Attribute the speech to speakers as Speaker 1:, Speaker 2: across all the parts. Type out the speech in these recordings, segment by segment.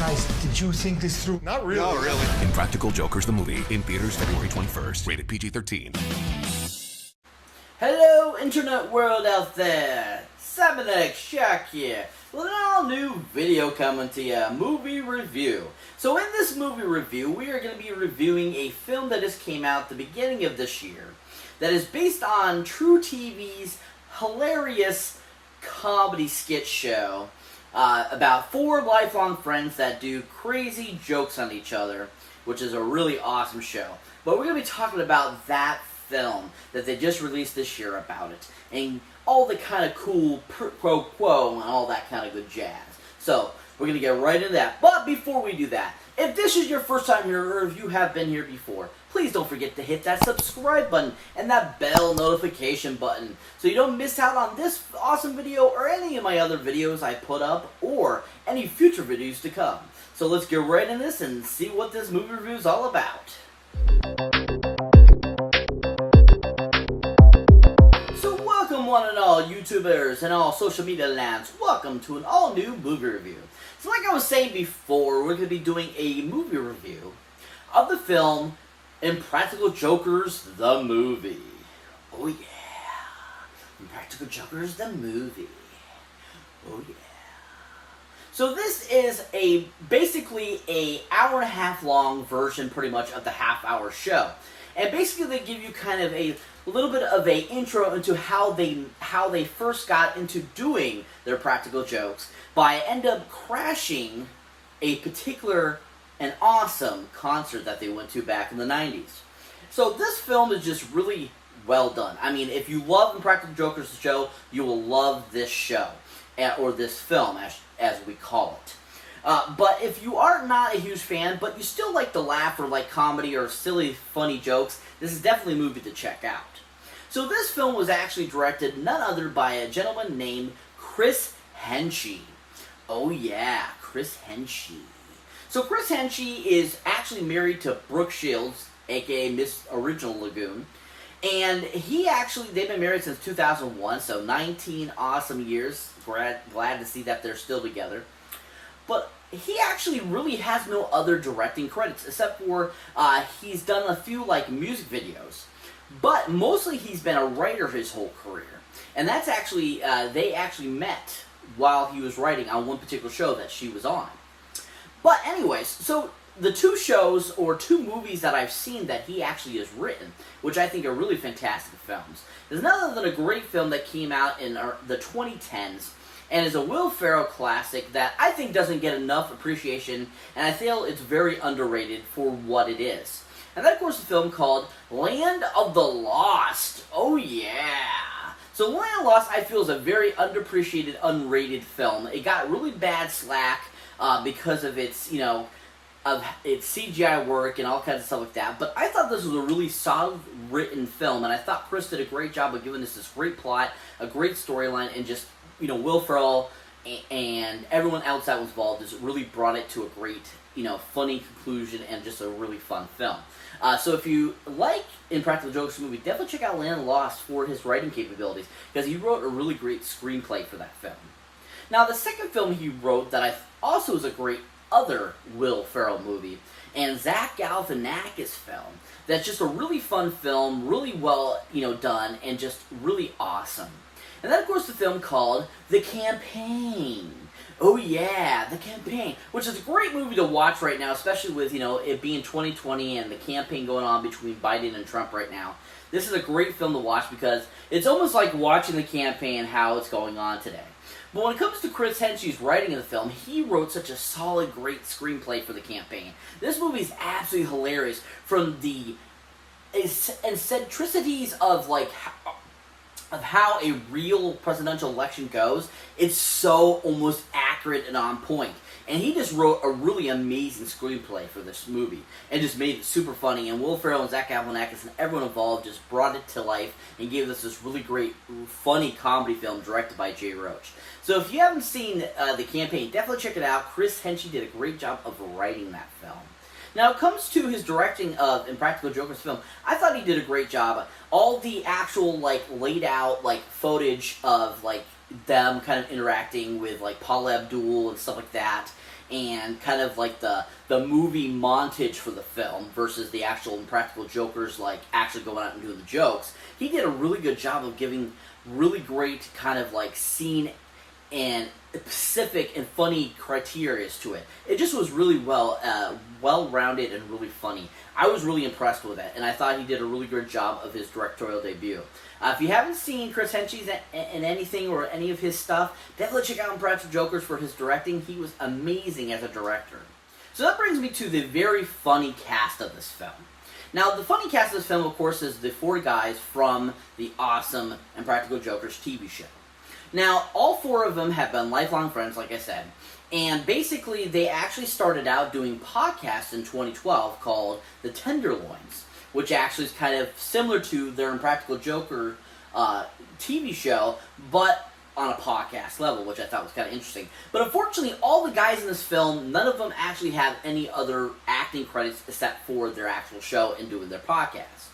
Speaker 1: Guys, did you think this through?
Speaker 2: Not really.
Speaker 3: Not really.
Speaker 4: Impractical Jokers the movie, in theaters February 21st, rated PG-13.
Speaker 5: Hello, internet world out there. Cyberneticshark here, with an all-new video coming to you, movie review. So in this movie review, we are going to be reviewing a film that just came out at the beginning of this year, that is based on True TV's hilarious comedy skit show about four lifelong friends that do crazy jokes on each other, which is a really awesome show. But we're going to be talking about that film that they just released this year about it, and all the kind of cool pro quo and all that kind of good jazz. So, we're going to get right into that. But before we do that, if this is your first time here, or if you have been here before, please don't forget to hit that subscribe button and that bell notification button so you don't miss out on this awesome video or any of my other videos I put up or any future videos to come. So let's get right into this and see what this movie review is all about. Welcome one and all YouTubers and all social media lands. Welcome to an all new movie review. So like I was saying before, we're going to be doing a movie review of the film Impractical Jokers the movie. Oh yeah. Impractical Jokers the movie. Oh yeah. So this is basically a hour and a half long version pretty much of the half-hour show. And basically they give you kind of a little bit of a intro into how they first got into doing their practical jokes by end up crashing a particular and awesome concert that they went to back in the 90s. So this film is just really well done. I mean, if you love Impractical Jokers show, you will love this show, or this film as we call it. But if you are not a huge fan, but you still like to laugh or like comedy or silly, funny jokes, this is definitely a movie to check out. So this film was actually directed none other by a gentleman named Chris Henchy. Oh yeah, Chris Henchy. So Chris Henchy is actually married to Brooke Shields, aka Miss Original Lagoon. And they've been married since 2001, so 19 awesome years. Glad to see that they're still together. But he actually really has no other directing credits, except for he's done a few like music videos. But mostly he's been a writer his whole career. And that's actually, they actually met while he was writing on one particular show that she was on. But anyways, so the two shows or two movies that I've seen that he actually has written, which I think are really fantastic films, is none other than a great film that came out in the 2010s, and is a Will Ferrell classic that I think doesn't get enough appreciation, and I feel it's very underrated for what it is. And that, of course, is a film called Land of the Lost. Oh, yeah. So Land of the Lost, I feel, is a very underappreciated, unrated film. It got really bad slack because of its, of its CGI work and all kinds of stuff like that. But I thought this was a really solid written film, and I thought Chris did a great job of giving us this great plot, a great storyline, and just, Will Ferrell and everyone else that was involved just really brought it to a great, funny conclusion and just a really fun film. So if you like Impractical Jokers movie, definitely check out Land of the Lost for his writing capabilities, because he wrote a really great screenplay for that film. Now, the second film he wrote that also is a great other Will Ferrell movie, and Zach Galifianakis film, that's just a really fun film, really well, done, and just really awesome. And then, of course, the film called The Campaign. Oh yeah, The Campaign, which is a great movie to watch right now, especially with, it being 2020 and the campaign going on between Biden and Trump right now. This is a great film to watch because it's almost like watching the campaign, how it's going on today. But when it comes to Chris Henchy's writing of the film, he wrote such a solid, great screenplay for The Campaign. This movie is absolutely hilarious, from the eccentricities of how a real presidential election goes. It's so almost accurate and on point. And he just wrote a really amazing screenplay for this movie and just made it super funny. And Will Ferrell and Zach Galifianakis and everyone involved just brought it to life and gave us this really great, funny comedy film directed by Jay Roach. So if you haven't seen The Campaign, definitely check it out. Chris Henchy did a great job of writing that film. Now, when it comes to his directing of Impractical Jokers film, I thought he did a great job. All the actual, laid out, footage of, them kind of interacting with, Paula Abdul and stuff like that, and kind of like the movie montage for the film versus the actual Impractical Jokers like actually going out and doing the jokes. He did a really good job of giving really great kind of like scene and specific and funny criteria to it. It just was really well-rounded and really funny. I was really impressed with it, and I thought he did a really good job of his directorial debut. If you haven't seen Chris Henchy's in anything or any of his stuff, definitely check out Impractical Jokers for his directing. He was amazing as a director. So that brings me to the very funny cast of this film. Now, the funny cast of this film, of course, is the 4 guys from the awesome Impractical Jokers TV show. Now, all 4 of them have been lifelong friends, like I said, and basically they actually started out doing podcasts in 2012 called The Tenderloins, which actually is kind of similar to their Impractical Joker TV show, but on a podcast level, which I thought was kind of interesting. But unfortunately, all the guys in this film, none of them actually have any other acting credits except for their actual show and doing their podcast.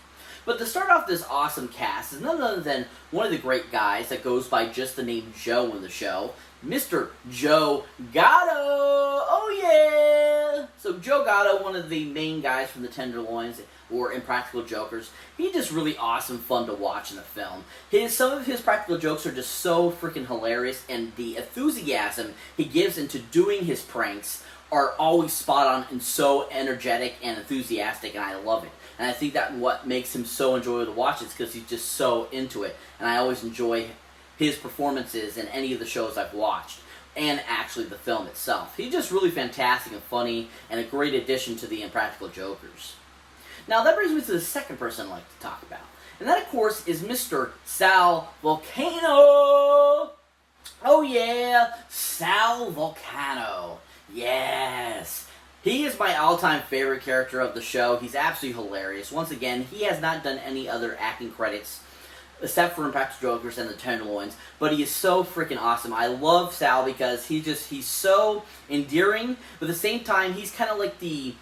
Speaker 5: But to start off this awesome cast is none other than one of the great guys that goes by just the name Joe in the show, Mr. Joe Gatto! Oh yeah! So Joe Gatto, one of the main guys from the Tenderloins or Impractical Jokers, he's just really awesome fun to watch in the film. Some of his practical jokes are just so freaking hilarious, and the enthusiasm he gives into doing his pranks are always spot on and so energetic and enthusiastic, and I love it. And I think that what makes him so enjoyable to watch is because he's just so into it, and I always enjoy his performances in any of the shows I've watched, and actually the film itself. He's just really fantastic and funny, and a great addition to the Impractical Jokers. Now that brings me to the second person I'd like to talk about, and that of course is Mr. Sal Vulcano! Oh yeah, Sal Vulcano. Yes! He is my all-time favorite character of the show. He's absolutely hilarious. Once again, he has not done any other acting credits except for Impractical Jokers and the Tenderloins, but he is so freaking awesome. I love Sal because he's so endearing, but at the same time, he's kind of like the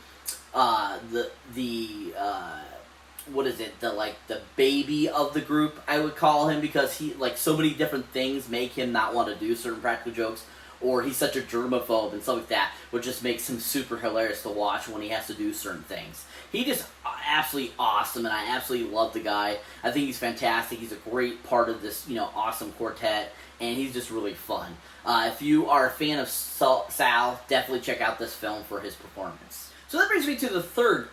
Speaker 5: baby of the group, I would call him, because he, like, so many different things make him not want to do certain practical jokes, or he's such a germaphobe and stuff like that, which just makes him super hilarious to watch when he has to do certain things. He just absolutely awesome, and I absolutely love the guy. I think he's fantastic. He's a great part of this, awesome quartet, and he's just really fun. If you are a fan of Sal, definitely check out this film for his performance. So that brings me to the third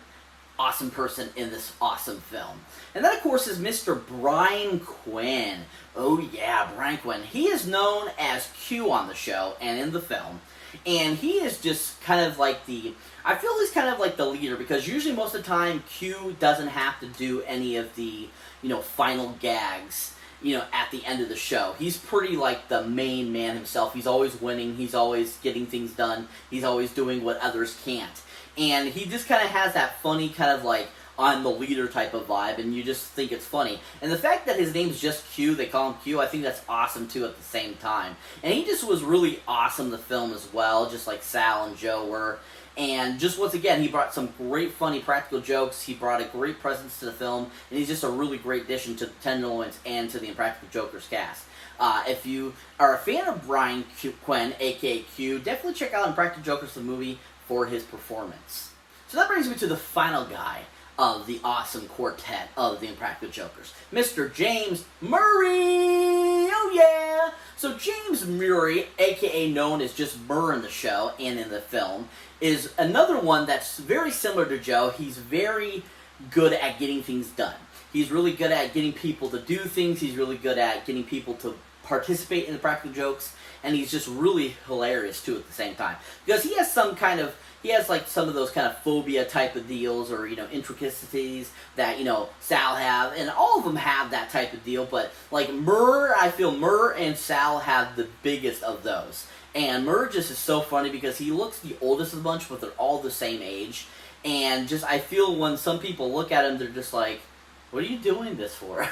Speaker 5: awesome person in this awesome film. And that, of course, is Mr. Brian Quinn. Oh, yeah, Brian Quinn. He is known as Q on the show and in the film. And he is just kind of like I feel he's kind of like the leader, because usually most of the time Q doesn't have to do any of the, final gags, at the end of the show. He's pretty like the main man himself. He's always winning. He's always getting things done. He's always doing what others can't. And he just kind of has that funny kind of like I'm the leader type of vibe, and you just think it's funny. And the fact that his name's just Q, they call him Q, I think that's awesome too at the same time. And he just was really awesome in the film as well, just like Sal and Joe were. And just once again, he brought some great funny practical jokes, he brought a great presence to the film, and he's just a really great addition to the Tenderloins and to the Impractical Jokers cast. If you are a fan of Brian Quinn, aka Q, definitely check out Impractical Jokers the movie for his performance. So that brings me to the final guy of the awesome quartet of the Impractical Jokers, Mr. James Murray! Oh yeah! So James Murray, aka known as just Murr in the show and in the film, is another one that's very similar to Joe. He's very good at getting things done. He's really good at getting people to do things. He's really good at getting people to participate in the practical jokes, and he's just really hilarious too at the same time, because he has some of those kind of phobia type of deals, or intricacies that Sal have, and all of them have that type of deal. But like I feel Murr and Sal have the biggest of those. And Murr just is so funny because he looks the oldest of the bunch, but they're all the same age. And just I feel when some people look at him, they're just like, "What are you doing this for?"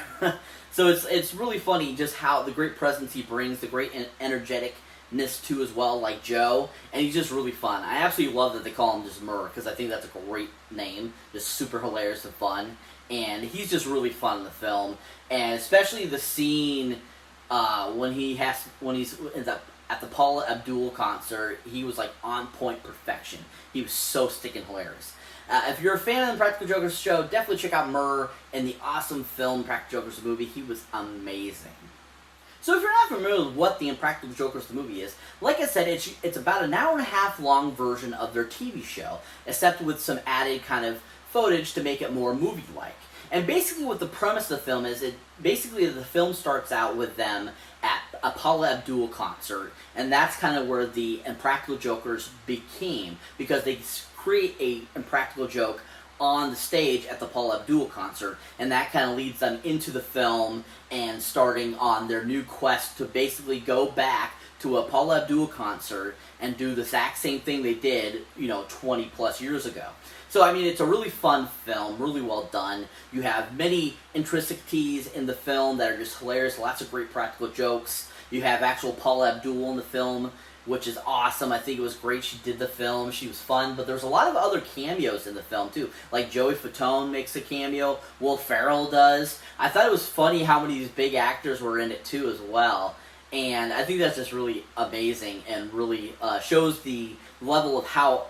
Speaker 5: So it's really funny just how the great presence he brings, the great energeticness too as well, like Joe, and he's just really fun. I absolutely love that they call him just Murr, because I think that's a great name, just super hilarious and fun, and he's just really fun in the film, and especially the scene when he's at the Paula Abdul concert, he was like on point perfection. He was so sticking hilarious. If you're a fan of the Impractical Jokers show, definitely check out Murr in the awesome film Impractical Jokers the movie. He was amazing. So if you're not familiar with what the Impractical Jokers the movie is, like I said, it's about an hour and a half long version of their TV show, except with some added kind of footage to make it more movie-like. And basically what the premise of the film is, the film starts out with them at a Paula Abdul concert, and that's kind of where the Impractical Jokers became, because they create a impractical joke on the stage at the Paula Abdul concert, and that kind of leads them into the film and starting on their new quest to basically go back to a Paula Abdul concert and do the exact same thing they did, 20 plus years ago. So, I mean, it's a really fun film, really well done. You have many intricacies in the film that are just hilarious, lots of great practical jokes. You have actual Paula Abdul in the film, which is awesome. I think it was great she did the film. She was fun, but there's a lot of other cameos in the film, too. Like Joey Fatone makes a cameo. Will Ferrell does. I thought it was funny how many of these big actors were in it, too, as well. And I think that's just really amazing and really shows the level of how,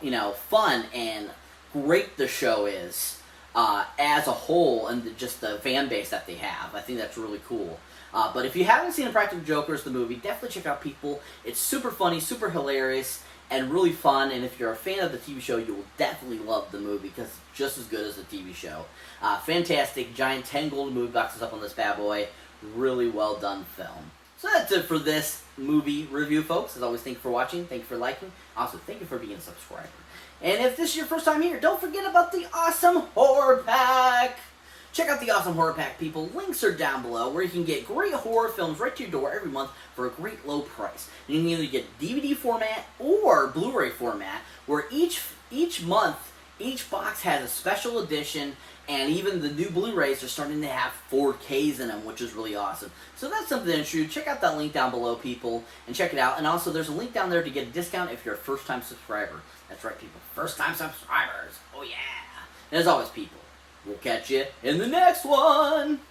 Speaker 5: fun and great the show is as a whole, and just the fan base that they have. I think that's really cool. But if you haven't seen Impractical Jokers, the movie, definitely check out People. It's super funny, super hilarious, and really fun. And if you're a fan of the TV show, you will definitely love the movie because it's just as good as the TV show. Fantastic, giant 10 golden movie boxes up on this bad boy. Really well done film. So that's it for this movie review, folks. As always, thank you for watching. Thank you for liking. Also, thank you for being a subscriber. And if this is your first time here, don't forget about the awesome horror pack. Check out the awesome horror pack, people. Links are down below where you can get great horror films right to your door every month for a great low price. You can either get DVD format or Blu-ray format, where each month, each box has a special edition, and even the new Blu-rays are starting to have 4Ks in them, which is really awesome. So that's something to interest you. Check out that link down below, people, and check it out. And also, there's a link down there to get a discount if you're a first-time subscriber. That's right, people. First-time subscribers. Oh, yeah. And as always, people, we'll catch you in the next one.